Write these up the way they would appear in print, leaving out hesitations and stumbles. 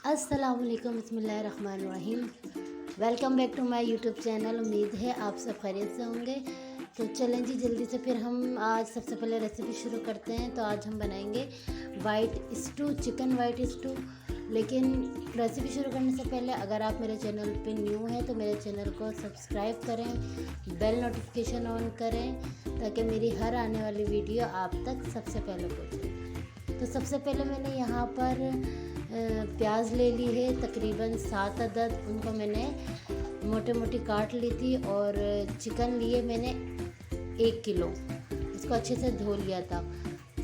अस्सलाम वालेकुम, बिस्मिल्लाहिर्रहमानिर्रहीम। Welcome back to my YouTube channel. उम्मीद है आप सब खैरियत से होंगे। तो चलें जी, जल्दी से फिर हम आज सबसे पहले रेसिपी शुरू करते हैं। तो आज हम बनाएंगे white stew, chicken white stew. लेकिन रेसिपी शुरू करने से पहले अगर आप मेरे चैनल पे न्यू हैं तो मेरे चैनल को सब्सक्राइब करें, बेल नोटिफिकेशन ऑन करें ताकि मेरी हर आने वाली वीडियो आप तक सबसे पहले पहुँचे। तो सबसे पहले मैंने यहाँ पर प्याज ले ली है तकरीबन 7 अदद। उनको मैंने मोटे मोटी काट ली थी। और चिकन लिए मैंने 1 किलो, इसको अच्छे से धो लिया था।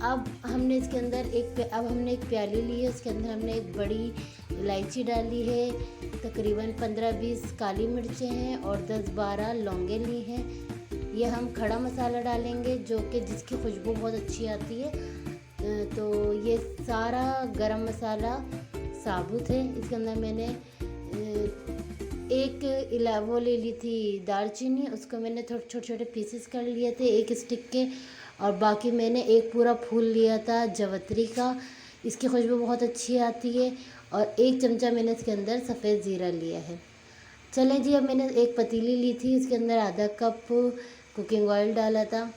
अब हमने इसके अंदर एक प्याली ली है, उसके अंदर हमने एक बड़ी इलायची डाली है, तकरीबन 15-20 काली मिर्चें हैं और 10-12 लौंगे ली हैं। ये हम खड़ा मसाला डालेंगे जो कि जिसकी खुशबू बहुत अच्छी आती है। तो ये सारा गरम मसाला साबुत है। इसके अंदर मैंने वो ले ली थी दालचीनी, उसको मैंने छोटे छोटे पीसेस कर लिए थे एक स्टिक के। और बाकी मैंने एक पूरा फूल लिया था जवतरी का, इसकी खुशबू बहुत अच्छी आती है। और 1 चमचा मैंने इसके अंदर सफ़ेद ज़ीरा लिया है। चलें जी, अब मैंने एक पतीली ली थी, इसके अंदर आधा कप कुकिंग ऑयल डाला था।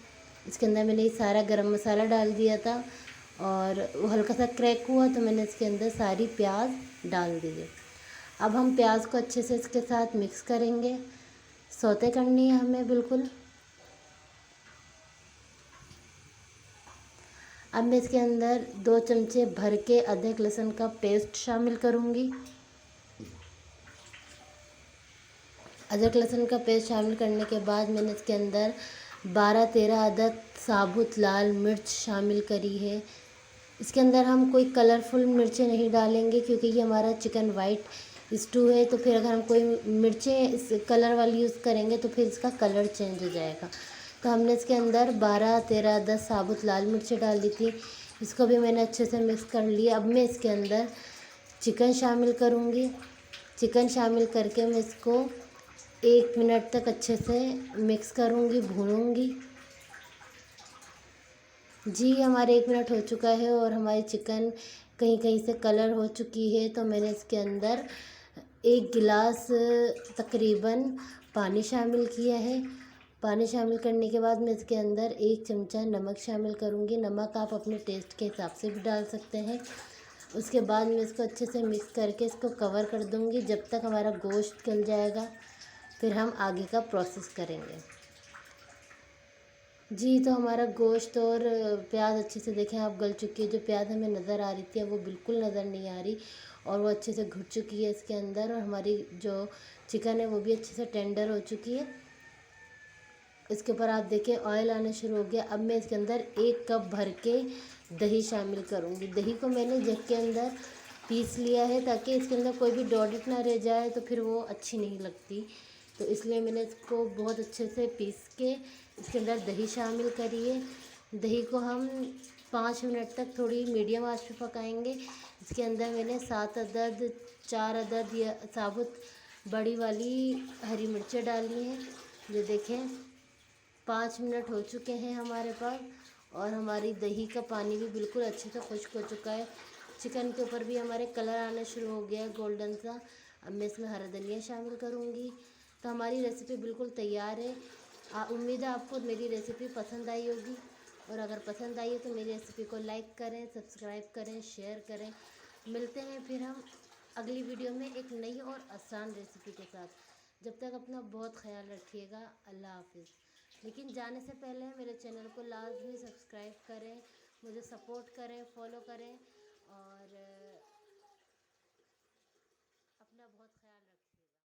इसके अंदर मैंने ये सारा गरम मसाला डाल दिया था और वो हल्का सा क्रैक हुआ तो मैंने इसके अंदर सारी प्याज डाल दी है। अब हम प्याज को अच्छे से इसके साथ मिक्स करेंगे, सौते करनी है हमें बिल्कुल। अब मैं इसके अंदर 2 चमचे भर के अदरक लहसुन का पेस्ट शामिल करूँगी। अदरक लहसुन का पेस्ट शामिल करने के बाद मैंने इसके अंदर 12-13 अदद साबुत लाल मिर्च शामिल करी है। इसके अंदर हम कोई कलरफुल मिर्चें नहीं डालेंगे क्योंकि ये हमारा चिकन वाइट स्टू है। तो फिर अगर हम कोई मिर्चें इस कलर वाली यूज़ करेंगे तो फिर इसका कलर चेंज हो जाएगा। तो हमने इसके अंदर 12-13 अदद साबुत लाल मिर्चें डाल दी थी, इसको भी मैंने अच्छे से मिक्स कर लिया। अब मैं इसके अंदर चिकन शामिल करूँगी। चिकन शामिल करके मैं इसको 1 मिनट तक अच्छे से मिक्स करूँगी, भूनूँगी। जी, हमारे 1 मिनट हो चुका है और हमारी चिकन कहीं कहीं से कलर हो चुकी है। तो मैंने इसके अंदर 1 गिलास तकरीबन पानी शामिल किया है। पानी शामिल करने के बाद मैं इसके अंदर 1 चमचा नमक शामिल करूँगी। नमक आप अपने टेस्ट के हिसाब से भी डाल सकते हैं। उसके बाद मैं इसको अच्छे से मिक्स करके इसको कवर कर दूँगी जब तक हमारा गोश्त गल जाएगा। फिर हम आगे का प्रोसेस करेंगे। जी, तो हमारा गोश्त और प्याज अच्छे से देखें आप गल चुकी है। जो प्याज हमें नज़र आ रही थी अब वो बिल्कुल नज़र नहीं आ रही और वो अच्छे से घुट चुकी है इसके अंदर। और हमारी जो चिकन है वो भी अच्छे से टेंडर हो चुकी है। इसके ऊपर आप देखें ऑयल आना शुरू हो गया। अब मैं इसके अंदर 1 कप भर के दही शामिल करूँगी। दही को मैंने जग के अंदर पीस लिया है ताकि इसके अंदर कोई भी डॉट ना रह जाए, तो फिर वो अच्छी नहीं लगती। तो इसलिए मैंने इसको बहुत अच्छे से पीस के इसके अंदर दही शामिल करी है। दही को हम 5 मिनट तक थोड़ी मीडियम आंच पे पकाएंगे। इसके अंदर मैंने 7 अदद 4 अदद या साबुत बड़ी वाली हरी मिर्चें डाली हैं। ये देखें 5 मिनट हो चुके हैं हमारे पास और हमारी दही का पानी भी बिल्कुल अच्छे से खुश्क हो चुका है। चिकन के ऊपर भी हमारे कलर आना शुरू हो गया है गोल्डन सा। अब मैं इसमें हरा धनिया शामिल करूँगी। तो हमारी रेसिपी बिल्कुल तैयार है। उम्मीद है आपको मेरी रेसिपी पसंद आई होगी। और अगर पसंद आई है तो मेरी रेसिपी को लाइक करें, सब्सक्राइब करें, शेयर करें। मिलते हैं फिर हम अगली वीडियो में एक नई और आसान रेसिपी के साथ। जब तक अपना बहुत ख्याल रखिएगा। अल्लाह हाफिज़। लेकिन जाने से पहले मेरे चैनल को लाजमी सब्सक्राइब करें, मुझे सपोर्ट करें, फॉलो करें और अपना बहुत ख्याल रखें।